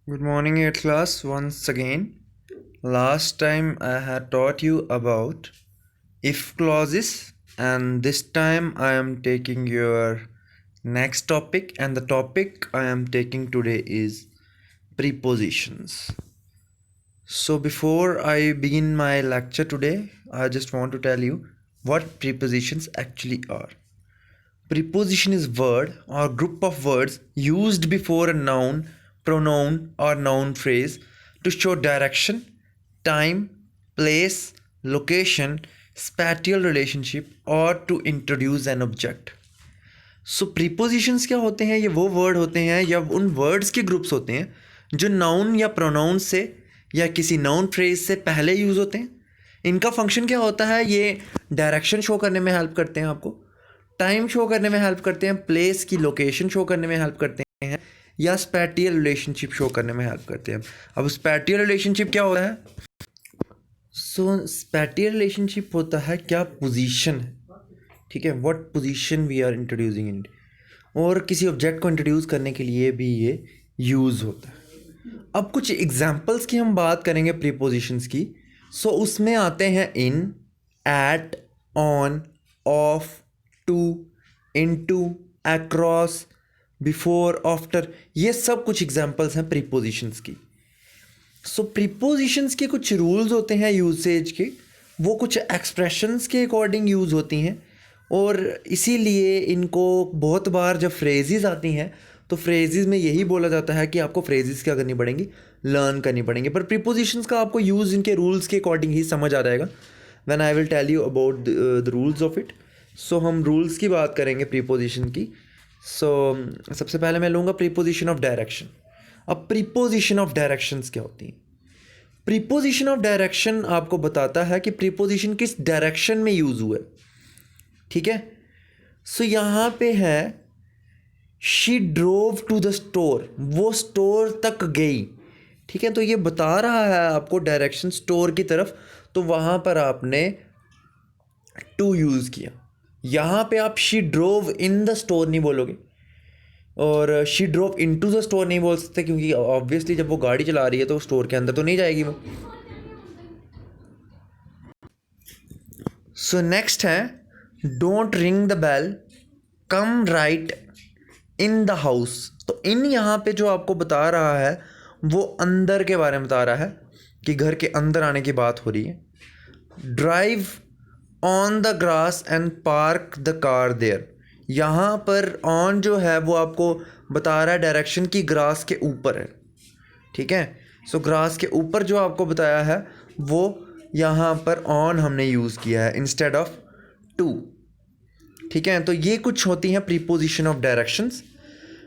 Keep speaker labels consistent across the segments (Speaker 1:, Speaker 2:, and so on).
Speaker 1: Good morning, 8th class, once again. Last time I had taught you about if clauses, and this time I am taking your next topic, and the topic I am taking today is prepositions. So, before I begin my lecture today, I just want to tell you what prepositions actually are. Preposition is word or group of words used before a noun, pronoun or noun phrase to show direction, time, place, location, spatial relationship or to introduce an object. So prepositions क्या होते हैं? ये वो word होते हैं या उन words के ग्रुप्स होते हैं जो नाउन या प्रोनाउन से या किसी नाउन फ्रेज से पहले यूज़ होते हैं. इनका फंक्शन क्या होता है? ये डायरेक्शन शो करने में हेल्प करते हैं, आपको टाइम शो करने में हेल्प करते हैं, प्लेस की लोकेशन शो करने में हेल्प करते हैं या स्पैटियल रिलेशनशिप शो करने में हेल्प करते हैं. अब स्पैटियल रिलेशनशिप क्या होता है? सो स्पैटियल रिलेशनशिप होता है क्या? पोजीशन है, ठीक है. What position we are introducing in, और किसी ऑब्जेक्ट को इंट्रोड्यूस करने के लिए भी ये यूज़ होता है. अब कुछ एग्जांपल्स की हम बात करेंगे प्रीपोजिशंस की. सो उसमें आते हैं in, at, on, of, to, into, across, before, after. ये सब कुछ एग्जांपल्स हैं प्रीपोजिशंस की. सो प्रीपोजिशंस के कुछ रूल्स होते हैं यूसेज के, वो कुछ एक्सप्रेशंस के अकॉर्डिंग यूज़ होती हैं, और इसीलिए इनको बहुत बार जब फ्रेजेस आती हैं तो फ्रेजेस में यही बोला जाता है कि आपको फ्रेजेस क्या करनी पड़ेंगी, लर्न करनी पड़ेंगी. पर प्रीपोजिशंस का आपको यूज़ इनके रूल्स के अकॉर्डिंग ही समझ आ जाएगा when I will tell you about the rules of it. So हम रूल्स की बात करेंगे प्रीपोजिशन की. सो सबसे पहले मैं लूँगा प्रीपोजिशन ऑफ डायरेक्शन. अब प्रीपोजिशन ऑफ डायरेक्शंस क्या होती हैं? प्रीपोजिशन ऑफ डायरेक्शन आपको बताता है कि प्रीपोजिशन किस डायरेक्शन में यूज़ हुआ है, ठीक है. सो यहाँ पे है she drove to the store, वो स्टोर तक गई, ठीक है. तो ये बता रहा है आपको डायरेक्शन स्टोर की तरफ, तो वहाँ पर आपने टू यूज़ किया. यहाँ पे आप she drove in the store नहीं बोलोगे, और she drove into the store नहीं बोल सकते, क्योंकि ऑब्वियसली जब वो गाड़ी चला रही है तो स्टोर के अंदर तो नहीं जाएगी वो. सो नेक्स्ट है don't ring the bell, come right in the house. तो इन यहाँ पे जो आपको बता रहा है वो अंदर के बारे में बता रहा है कि घर के अंदर आने की बात हो रही है. Drive on the grass and park the car there. यहाँ पर ऑन जो है वो आपको बता रहा है डायरेक्शन की ग्रास के ऊपर है, ठीक है. सो ग्रास के ऊपर जो आपको बताया है वो यहाँ पर ऑन हमने यूज़ किया है इंस्टेड ऑफ टू, ठीक है. तो ये कुछ होती हैं प्रीपोजिशन ऑफ डायरेक्शंस.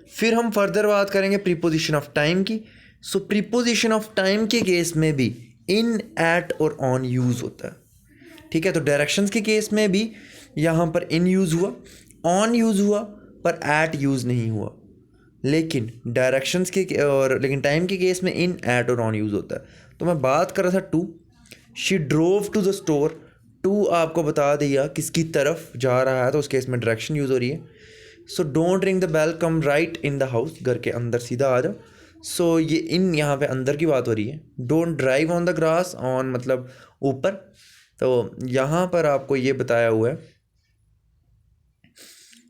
Speaker 1: फिर हम फर्दर बात करेंगे प्रीपोजिशन ऑफ टाइम की. सो प्रीपोजिशन ऑफ टाइम के केस में भी इन, एट और ऑन यूज़ होता है, ठीक है. तो डायरेक्शंस के केस में भी यहाँ पर इन यूज़ हुआ, ऑन यूज़ हुआ, पर एट यूज़ नहीं हुआ. लेकिन डायरेक्शंस के और लेकिन टाइम के केस में इन, एट और ऑन यूज़ होता है. तो मैं बात कर रहा था to. She drove to the store, to आपको बता दिया किसकी तरफ जा रहा है, तो उस केस में डायरेक्शन यूज़ हो रही है. So don't ring the bell, come right in the house, घर के अंदर सीधा आ जाओ. सो ये इन यहाँ पे अंदर की बात हो रही है. Don't drive on the grass, on मतलब ऊपर, तो यहाँ पर आपको ये बताया हुआ है.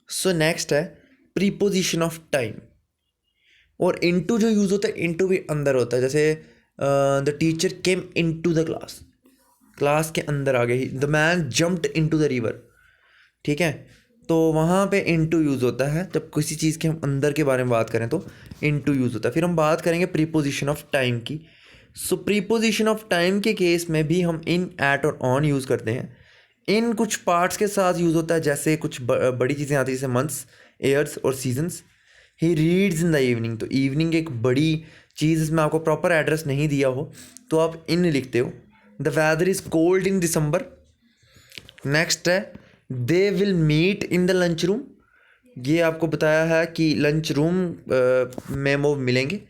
Speaker 1: सो नेक्स्ट है प्रीपोजिशन ऑफ टाइम. और इनटू जो यूज़ होता है, इनटू भी अंदर होता है. जैसे the teacher came into the class, class के अंदर आ गई. The man jumped into the river, ठीक है. तो वहाँ पे इनटू यूज़ होता है जब किसी चीज़ के हम अंदर के बारे में बात करें तो इनटू यूज़ होता है. फिर हम बात करेंगे प्रीपोजिशन ऑफ टाइम की. सो प्रीपोजिशन ऑफ टाइम के केस में भी हम इन, एट और ऑन यूज़ करते हैं. इन कुछ पार्ट्स के साथ यूज़ होता है, जैसे कुछ बड़ी चीज़ें आती हैं जैसे मंथ्स, ईयर्स और seasons. He reads in the evening, तो इवनिंग एक बड़ी चीज़, इसमें आपको प्रॉपर एड्रेस नहीं दिया हो तो आप इन लिखते हो. The weather is cold in December. Next है they will meet in the lunch room. ये आपको बताया है कि लंच रूम में वो मिलेंगे.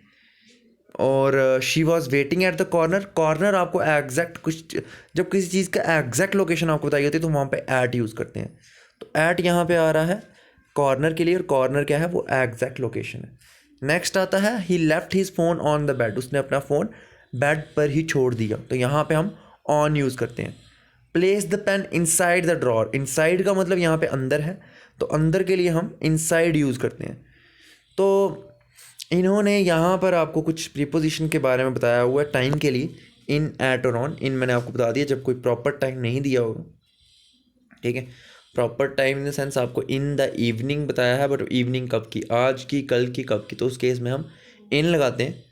Speaker 1: और she was waiting at the corner. Corner आपको एग्जैक्ट कुछ, जब किसी चीज़ का एग्जैक्ट लोकेशन आपको बताई होती है तो वहाँ पे एट यूज़ करते हैं. तो एट यहाँ पे आ रहा है कॉर्नर के लिए, और कॉर्नर क्या है, वो एग्जैक्ट लोकेशन है. नेक्स्ट आता है he left his phone on the bed, उसने अपना फ़ोन बेड पर ही छोड़ दिया, तो यहाँ पे हम ऑन यूज़ करते हैं। Place the pen inside the drawer, inside का मतलब यहाँ पे अंदर है, तो अंदर के लिए हम इनसाइड यूज़ करते हैं। तो इन्होंने यहाँ पर आपको कुछ प्रीपोजिशन के बारे में बताया हुआ है टाइम के लिए, इन, एट और ऑन। इन मैंने आपको बता दिया जब कोई प्रॉपर टाइम नहीं दिया होगा, ठीक है। Proper time in the sense आपको इन द इवनिंग बताया है, बट इवनिंग कब की, आज की, कल की, कब की, तो उस केस में हम इन लगाते हैं।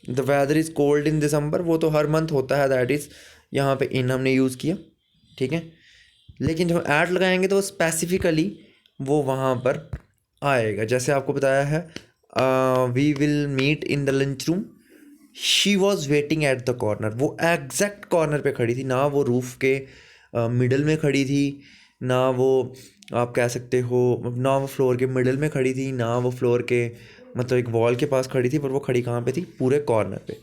Speaker 1: The weather is cold in December, वो तो हर मंथ होता है, दैट इज़ यहाँ पे इन हमने यूज़ किया, ठीक है। लेकिन जब ऐट लगाएंगे तो स्पेसिफिकली वो वहाँ पर आएगा। जैसे आपको बताया है we will meet in the lunch room, she was waiting at the corner, वो एग्जैक्ट कॉर्नर पे खड़ी थी, ना वो रूफ के मिडल में खड़ी थी, ना वो आप कह सकते हो, ना वो फ्लोर के मिडल में खड़ी थी, ना वो फ्लोर के मतलब एक वॉल के पास खड़ी थी, पर वो खड़ी कहाँ पे थी, पूरे कॉर्नर पे।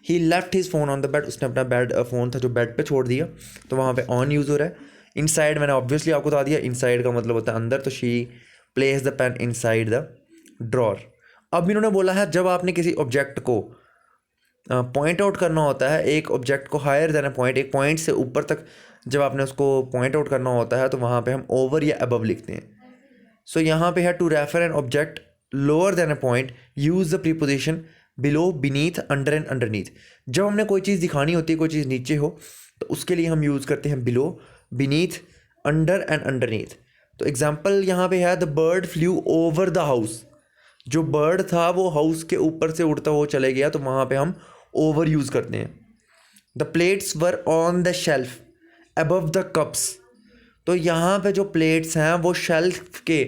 Speaker 1: He left his phone on the bed, उसने अपना फ़ोन था जो बेड पे छोड़ दिया, तो वहाँ पे ऑन यूज़ हो रहा है। इनसाइड मैंने ऑब्वियसली आपको बता दिया, इनसाइड का मतलब होता है अंदर, तो she place the pen inside the drawer. अब इन्होंने बोला है जब आपने किसी ऑब्जेक्ट को पॉइंट आउट करना होता है, एक ऑब्जेक्ट को हायर देन अ पॉइंट, एक पॉइंट से ऊपर तक जब आपने उसको पॉइंट आउट करना होता है, तो वहाँ पे हम ओवर या अबव लिखते हैं। सो यहाँ पे है to refer an object lower than a point, use the preposition below, beneath, under and underneath. जब हमने कोई चीज़ दिखानी होती है, कोई चीज़ नीचे हो, तो उसके लिए हम यूज़ करते हैं below, beneath, under and underneath. तो एग्जाम्पल यहाँ पे है the bird flu over the house, जो बर्ड था वो हाउस के ऊपर से उड़ता हुआ चले गया, तो वहाँ पे हम ओवर यूज़ करते हैं। The plates were on the shelf above the cups, तो यहाँ पे जो प्लेट्स हैं वो शेल्फ के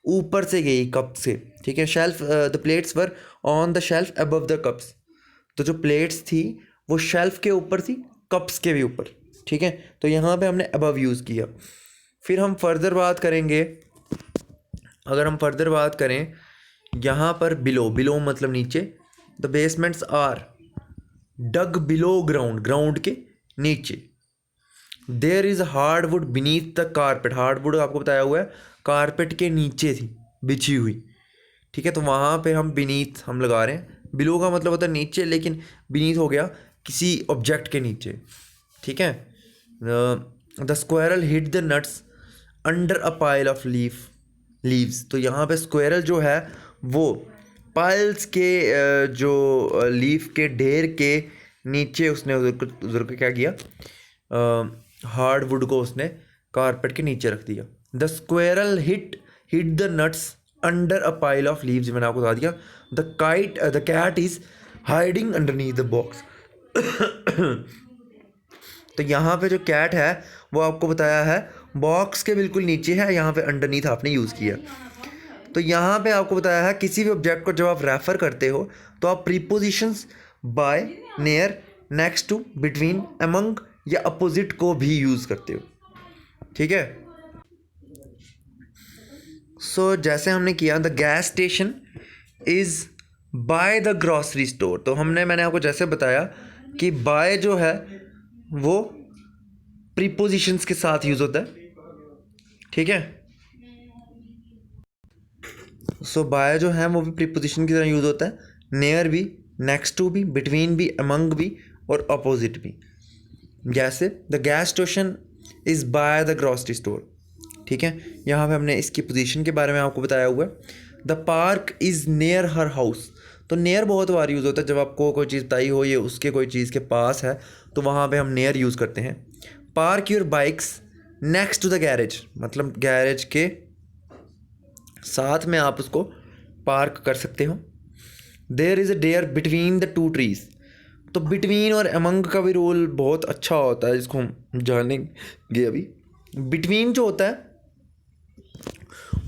Speaker 1: ऊपर से गई कप से, ठीक है। Shelf, the plates were on the shelf above the cups, तो जो प्लेट्स थी वो शेल्फ के ऊपर थी, कप्स के भी ऊपर, ठीक है। तो यहाँ पे हमने अबव यूज़ किया। फिर हम फर्दर बात करेंगे, अगर हम फर्दर बात करें यहाँ पर बिलो, बिलो मतलब नीचे, the basements are dug below ground, ground के नीचे। There is hardwood beneath the carpet, hardwood आपको बताया हुआ है कारपेट के नीचे थी बिछी हुई, ठीक है। तो वहाँ पे हम बीनीथ हम लगा रहे हैं, बिलो का मतलब होता है नीचे, लेकिन बीनीथ हो गया किसी ऑब्जेक्ट के नीचे, ठीक है। The squirrel hit the nuts under a pile of leaves, तो यहाँ पे स्क्वायरल जो है वो पाइल्स के जो लीफ के ढेर के नीचे उसने उधर को क्या किया, हार्डवुड को उसने कारपेट के नीचे रख दिया। The squirrel hit the nuts under a pile of leaves, मैंने आपको बता दिया। The cat is hiding underneath the box, तो यहाँ पे जो कैट है वो आपको बताया है बॉक्स के बिल्कुल नीचे है, यहाँ पे अंडरनीथ आपने यूज़ किया। तो यहाँ पे आपको बताया है किसी भी ऑब्जेक्ट को जब आप रेफर करते हो तो आप prepositions by, near, next to, between, among या अपोजिट को भी यूज़ करते हो, ठीक है। सो जैसे हमने किया the gas station is by the grocery store, तो मैंने आपको जैसे बताया कि बाय जो है वो प्रीपोजिशंस के साथ यूज़ होता है, ठीक है। सो बाय जो है वो भी प्रीपोजिशन की तरह यूज़ होता है, नियर भी, नेक्स्ट टू भी, बिटवीन भी, अमंग भी और अपोजिट भी। जैसे the gas station is by the grocery store, ठीक है। यहाँ पे हमने इसकी पोजीशन के बारे में आपको बताया हुआ है। The park is near her house, तो नियर बहुत बार यूज़ होता है जब आपको कोई चीज़ बताई हो ये उसके कोई चीज़ के पास है, तो वहाँ पे हम नियर यूज़ करते हैं। Park your bikes next to the garage, मतलब गैरेज के साथ में आप उसको पार्क कर सकते हो। There is a deer between the two trees, तो बिटवीन और अमंग का भी रोल बहुत अच्छा होता है, जिसको हम जानेंगे अभी। बिटवीन जो होता है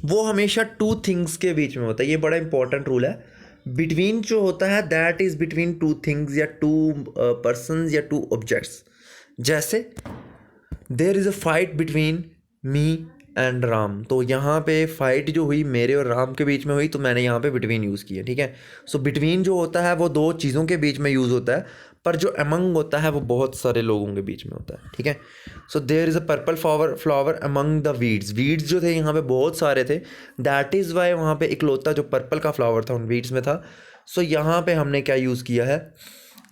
Speaker 1: वो हमेशा टू थिंग्स के बीच में होता है, ये बड़ा इंपॉर्टेंट रूल है। बिटवीन जो होता है that is between two things या टू पर्सन्स या टू ऑब्जेक्ट्स। जैसे there is a fight between me and Ram, तो यहाँ पे फाइट जो हुई मेरे और राम के बीच में हुई, तो मैंने यहाँ पे बिटवीन यूज़ किया, ठीक है। सो बिटवीन जो होता है वो दो चीज़ों के बीच में यूज़ होता है, पर जो अमंग होता है वो बहुत सारे लोगों के बीच में होता है, ठीक है। So there is a purple flower among the weeds जो थे यहाँ पे बहुत सारे थे, दैट इज़ वाई वहाँ पे इकलौता जो पर्पल का फ्लावर था उन वीड्स में था। सो यहाँ पे हमने क्या यूज़ किया है,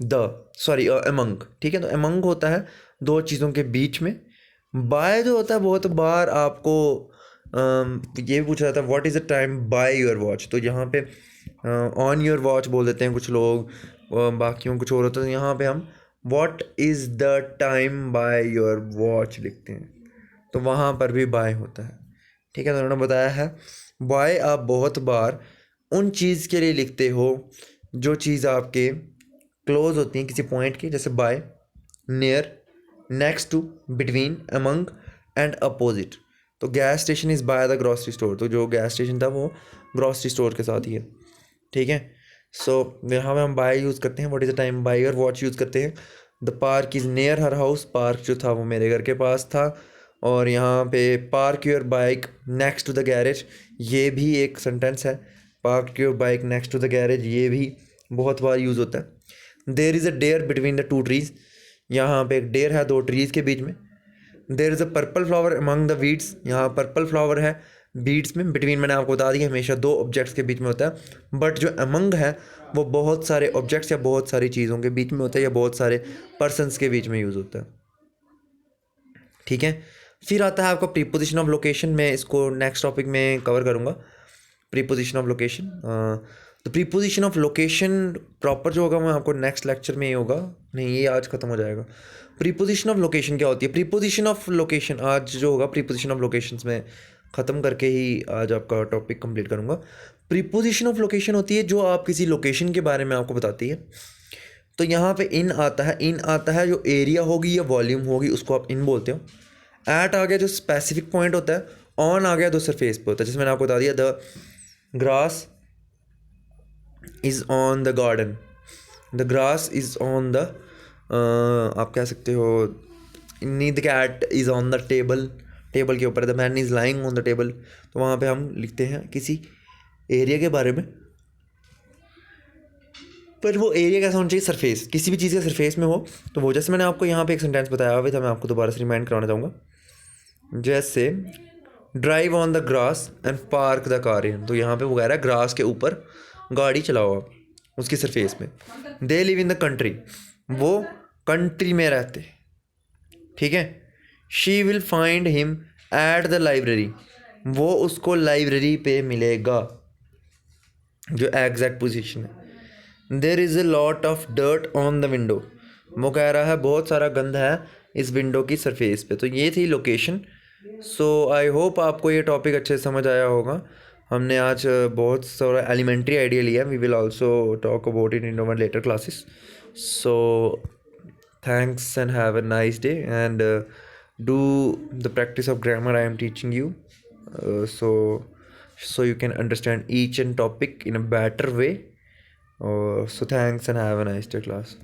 Speaker 1: अमंग, ठीक है। तो अमंग होता है दो चीज़ों के बीच में। बाय जो होता है बहुत बार आपको ये भी पूछा जाता है what is the time by your watch, तो यहाँ पे ऑन योर वॉच बोल देते हैं कुछ लोग, बाकियों कुछ और होता है। तो यहाँ पे हम what is the time by your watch लिखते हैं, तो वहाँ पर भी बाय होता है, ठीक है। तो उन्होंने बताया है बाय आप बहुत बार उन चीज़ के लिए लिखते हो जो चीज़ आपके क्लोज होती हैं किसी पॉइंट की, जैसे by, near, next to, between, among and opposite. तो gas station is by the grocery store, तो जो गैस स्टेशन था वो ग्रॉसरी स्टोर के साथ ही है, ठीक है। सो यहाँ पे हम बाय यूज़ करते हैं, what is the time by your watch use करते हैं। The park is near her house, park जो था वो मेरे घर के पास था। और यहाँ पे park your bike next to the garage, ये भी एक सेंटेंस है, park your bike next to the garage, ये भी बहुत बार यूज़ होता है। There is a deer between the two trees, यहाँ पे एक डेयर है दो ट्रीज़ के बीच में। There is a purple flower among the weeds, यहाँ पर्पल फ्लावर है बीड्स में, बिटवीन मैंने आपको बता दिया हमेशा दो ऑब्जेक्ट्स के बीच में होता है, बट जो अमंग है वो बहुत सारे ऑब्जेक्ट्स या बहुत सारी चीज़ों के बीच में होता है या बहुत सारे पर्सन्स के बीच में यूज़ होता है, ठीक है। फिर आता है आपका प्रीपोजिशन ऑफ लोकेशन, मैं इसको नेक्स्ट टॉपिक में कवर करूँगा, प्रीपोजिशन ऑफ लोकेशन। तो प्रीपोजिशन ऑफ लोकेशन प्रॉपर जो होगा मैं आपको नेक्स्ट लेक्चर में ही होगा, नहीं ये आज ख़त्म हो जाएगा। प्रीपोजिशन ऑफ लोकेशन क्या होती है, प्रीपोजिशन ऑफ लोकेशन आज जो होगा प्रीपोजिशन ऑफ लोकेशंस में ख़त्म करके ही आज आपका टॉपिक कंप्लीट करूँगा। प्रीपोजिशन ऑफ लोकेशन होती है जो आप किसी लोकेशन के बारे में आपको बताती है। तो यहाँ पे इन आता है जो एरिया होगी या वॉल्यूम होगी उसको आप इन बोलते हो। एट आ गया जो स्पेसिफिक पॉइंट होता है, ऑन आ गया जो सरफेस पे होता है, जैसे मैंने आपको बता दिया the grass is on the garden, the grass is on the, आप कह सकते हो need the cat is on the table, table के ऊपर, the man is lying on the table. तो वहाँ पे हम लिखते हैं किसी एरिया के बारे में, पर वो एरिया कैसा होना चाहिए, सरफेस, किसी भी चीज़ के सरफेस में हो। तो वो जैसे मैंने आपको यहाँ पे एक सेंटेंस बताया हुआ था, मैं आपको दोबारा से रिमाइंड कराना चाहूँगा, जैसे drive on the grass and park the car in, तो यहाँ पे वो कह रहा है ग्रास के ऊपर गाड़ी चलाओ आप उसकी सरफेस में। They live in the country, वो कंट्री में रहते, ठीक है। She will find him at the library, वो उसको लाइब्रेरी पे मिलेगा, जो एग्जैक्ट पोजीशन है। There is a lot of dirt on the window, वो कह रहा है बहुत सारा गंद है इस विंडो की सरफेस पे। तो ये थी लोकेशन। सो आई होप आपको ये टॉपिक अच्छे से समझ आया होगा। हमने आज बहुत सारा एलिमेंट्री आइडिया लिया, we will also talk about it in our later classes. So thanks and have a nice day, and do the practice of grammar I am teaching you, so you can understand each and topic in a better way. So thanks and have a nice day class.